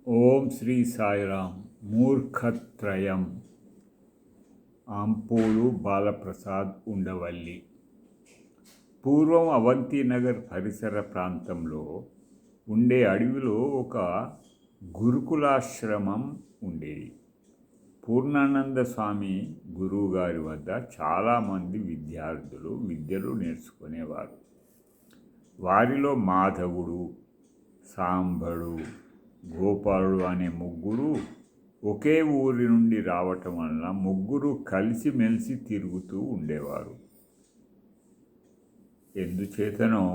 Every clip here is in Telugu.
ఓం శ్రీ సాయిరామ్. మూర్ఖత్రయం. ఆంపోలు బాలప్రసాద్ ఉండవల్లి. పూర్వం అవంతినగర్ పరిసర ప్రాంతంలో ఉండే అడవిలో ఒక గురుకులాశ్రమం ఉండేది. పూర్ణానంద స్వామి గురువుగారి వద్ద చాలామంది విద్యార్థులు విద్యలు నేర్చుకునేవారు. వారిలో మాధవుడు, సాంబడు, గోపాలుడు అనే ముగ్గురు ఒకే ఊరి నుండి రావటం వలన ముగ్గురు కలిసిమెలిసి తిరుగుతూ ఉండేవారు. ఎందుచేతనో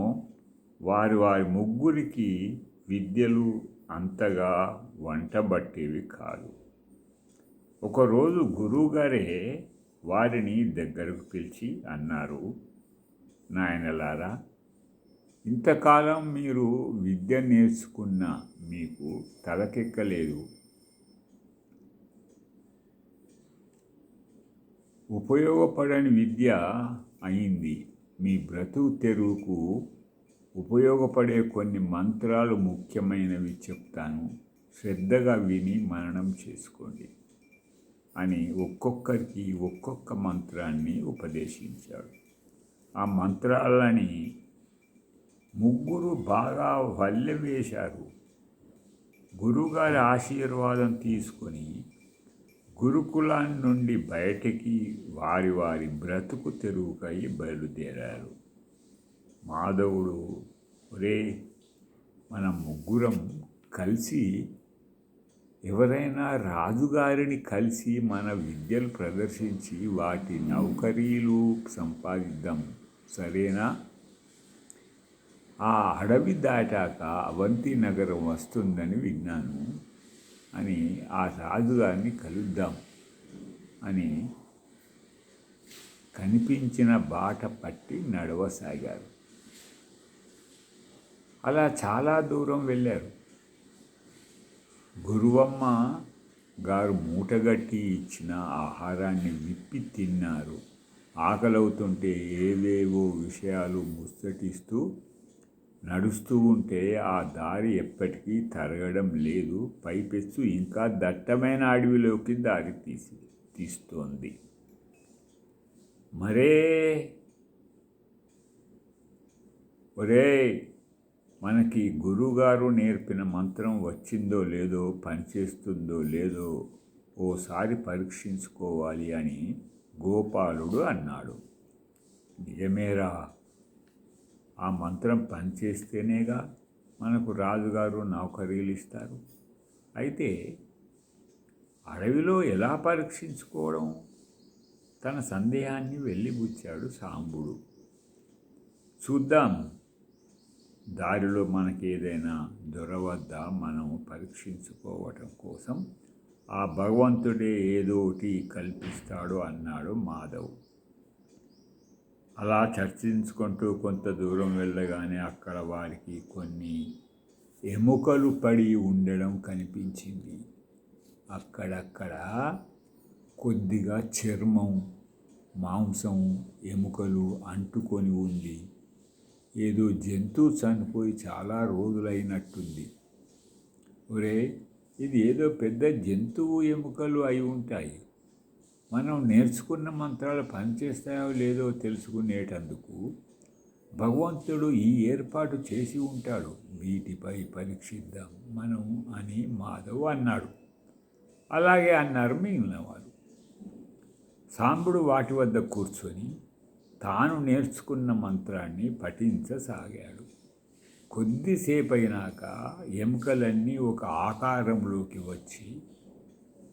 వారి ముగ్గురికి విద్యలు అంతగా వంటబట్టేవి కాదు. ఒకరోజు గురువుగారే వారిని దగ్గరకు పిలిచి అన్నారు, నాయనలారా, ఇంతకాలం మీరు విద్య నేర్చుకున్న మీకు తలకెక్కలేదు. ఉపయోగపడని విద్య అయింది. మీ బ్రతుకు తెరువుకు ఉపయోగపడే కొన్ని మంత్రాలు ముఖ్యమైనవి చెప్తాను, శ్రద్ధగా విని మననం చేసుకోండి అని ఒక్కొక్కరికి ఒక్కొక్క మంత్రాన్ని ఉపదేశించాడు. ఆ మంత్రాలని ముగ్గురు బాగా వల్లె వేశారు. గురువుగారి ఆశీర్వాదం తీసుకొని గురుకులాన్ని నుండి బయటికి వారి బ్రతుకు తెరువుకై బయలుదేరారు. మాధవుడు, ఒరే, మనం ముగ్గురం కలిసి ఎవరైనా రాజుగారిని కలిసి మన విద్యలు ప్రదర్శించి వాటి నౌకరీలు సంపాదిద్దాం, సరేనా? ఆ అడవి దాటాక అవంతి నగరం వస్తుందని విన్నాను అని ఆ రాజుగారిని కలుద్దాం అని కనిపించిన బాట పట్టి నడవసాగారు. అలా చాలా దూరం వెళ్ళారు. గురువమ్మ గారు మూటగట్టి ఇచ్చిన ఆహారాన్ని విప్పి తిన్నారు. ఆకలవుతుంటే ఏవేవో విషయాలు ముచ్చటిస్తూ నడుస్తూ ఉంటే ఆ దారి ఎప్పటికీ తరగడం లేదు. పైపెచ్చు ఇంకా దట్టమైన అడవిలోకి దారి తీస్తోంది. ఒరే, మనకి గురువుగారు నేర్పిన మంత్రం వచ్చిందో లేదో, పనిచేస్తుందో లేదో ఓసారి పరీక్షించుకోవాలి అని గోపాలుడు అన్నాడు. నిజమేరా, ఆ మంత్రం పనిచేస్తేనేగా మనకు రాజుగారు నౌకరీలు ఇస్తారు. అయితే అడవిలో ఎలా పరీక్షించుకోవడం? తన సందేహాన్ని వెళ్ళిబుచ్చాడు సాంబుడు. చూద్దాం, దారిలో మనకేదైనా దొరవద్దా మనం పరీక్షించుకోవటం కోసం ఆ భగవంతుడే ఏదోటి కల్పిస్తాడు అన్నాడు మాధవ్. అలా చర్చించుకుంటూ కొంత దూరం వెళ్ళగానే అక్కడ వారికి కొన్ని ఎముకలు పడి ఉండడం కనిపించింది. అక్కడక్కడ కొద్దిగా చర్మం, మాంసం, ఎముకలు అంటుకొని ఉంది. ఏదో జంతువు చనిపోయి చాలా రోజులైనట్టుంది. ఒరే, ఇది ఏదో పెద్ద జంతువు ఎముకలు అయి ఉంటాయి. మనం నేర్చుకున్న మంత్రాలు పనిచేస్తాయో లేదో తెలుసుకునేటందుకు భగవంతుడు ఈ ఏర్పాటు చేసి ఉంటాడు. వీటిపై పరీక్షిద్దాం మనం అని మాధవ్ అన్నాడు. అలాగే అన్నారు మిగిలిన వారు. సాంబుడు వాటి వద్ద కూర్చొని తాను నేర్చుకున్న మంత్రాన్ని పఠించసాగాడు. కొద్దిసేపు అయినాక ఎముకలన్నీ ఒక ఆకారంలోకి వచ్చి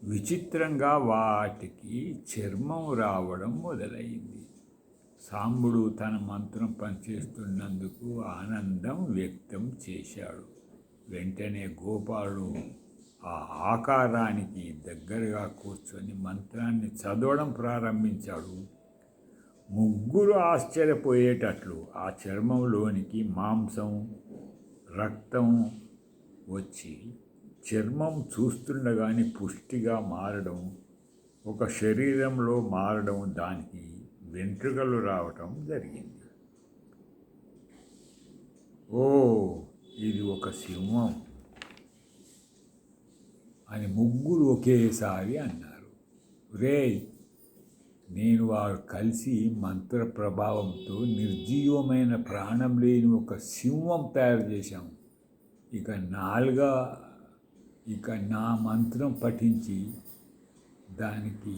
విచిత్రంగా వాటికి చర్మం రావడం మొదలైంది. సాంబుడు తన మంత్రం పనిచేస్తున్నందుకు ఆనందం వ్యక్తం చేశాడు. వెంటనే గోపాలుడు ఆ ఆకారానికి దగ్గరగా కూర్చొని మంత్రాన్ని చదవడం ప్రారంభించాడు. ముగ్గురు ఆశ్చర్యపోయేటట్లు ఆ చర్మంలోనికి మాంసం, రక్తం వచ్చి చర్మం చూస్తుండగానే పుష్టిగా మారడం, ఒక శరీరంలో మారడం, దానికి వెంట్రుకలు రావటం జరిగింది. ఓ, ఇది ఒక సింహం. అని ముగ్గురు ఒకేసారి అన్నారు. రేయ్, నేను వారు కలిసి మంత్ర ప్రభావంతో నిర్జీవమైన ప్రాణం లేని ఒక సింహం తయారు చేశాము. ఇక నా మంత్రం పఠించి దానికి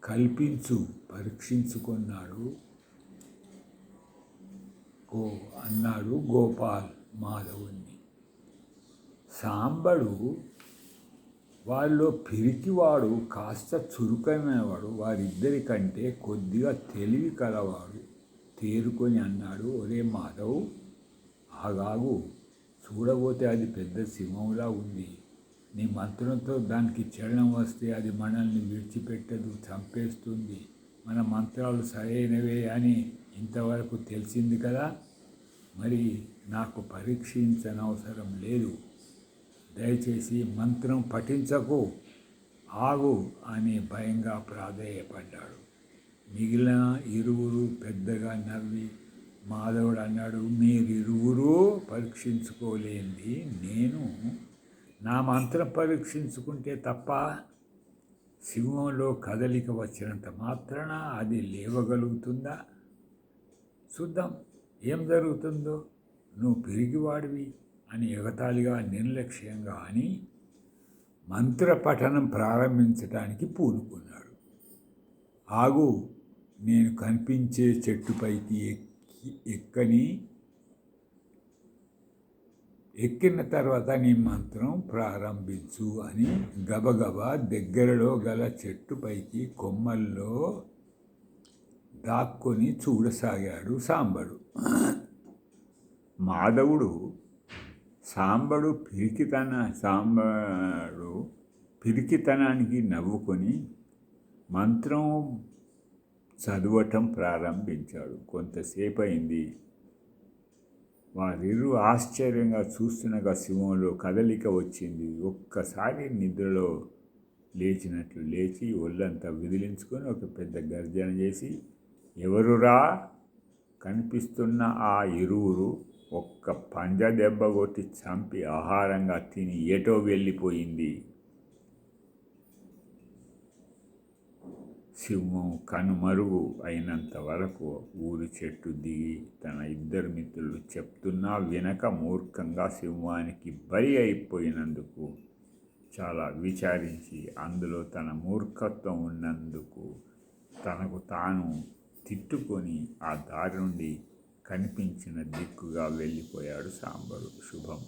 కల్పించు పరీక్షించుకున్నాడు అన్నాడు గోపాల్ మాధవుణ్ణి. సాంబడు వాళ్ళలో పిరికివాడు, కాస్త చురుకైనవాడు, వారిద్దరి కంటే కొద్దిగా తెలివి కలవాడు తేరుకొని అన్నాడు, ఒరే మాధవ్, ఆగాగు, చూడబోతే అది పెద్ద సింహంలా ఉంది. నీ మంత్రంతో దానికి చలనం వస్తే అది మనల్ని విడిచిపెట్టదు, చంపేస్తుంది. మన మంత్రాలు సరైనవే అని ఇంతవరకు తెలిసింది కదా, మరి నాకు పరీక్షించనవసరం లేదు. దయచేసి మంత్రం పఠించకు, ఆగు అని భయంగా ప్రాధేయపడ్డాడు. మిగిలిన ఇరువురు పెద్దగా నవ్వి మాధవుడు అన్నాడు, మీరిరువురూ పరీక్షించుకోలేంది నేను నా మంత్రం పరీక్షించుకుంటే తప్ప సింహంలో కదలిక వచ్చినంత మాత్రాన అది లేవగలుగుతుందా? చూద్దాం ఏం జరుగుతుందో. నువ్వు పిరిగివాడివి అని ఎగతాళిగా నిర్లక్ష్యంగా అని మంత్రపఠనం ప్రారంభించడానికి పూనుకున్నాడు. ఆగు, నేను కనిపించే చెట్టుపైకి ఎక్కిన తర్వాత నీ మంత్రం ప్రారంభించు అని గబగబా దగ్గరలో గల చెట్టుపైకి కొమ్మల్లో దాక్కొని చూడసాగాడు సాంబడు. మాధవుడు సాంబడు పిరికితనానికి నవ్వుకొని మంత్రం చదవటం ప్రారంభించాడు. కొంతసేపు అయింది. వారిరు ఆశ్చర్యంగా చూస్తుండగా సింహంలో కదలిక వచ్చింది. ఒక్కసారి నిద్రలో లేచినట్లు లేచి ఒళ్ళంతా విదిలించుకొని ఒక పెద్ద గర్జన చేసి, ఎవరురా కనిపిస్తున్న ఆ ఇరువురు ఒక్క పంజ దెబ్బ కొట్టి చంపి ఆహారంగా తిని ఎటో వెళ్ళిపోయింది. సింహం కనుమరుగు అయినంత వరకు ఊరి చెట్టు దిగి తన ఇద్దరు మిత్రులు చెప్తున్నా వినక మూర్ఖంగా సింహానికి బలి అయిపోయినందుకు చాలా విచారించి అందులో తన మూర్ఖత్వం ఉన్నందుకు తనకు తాను తిట్టుకొని ఆ దారి నుండి కనిపించిన దిక్కుగా వెళ్ళిపోయాడు సాంబడు. శుభం.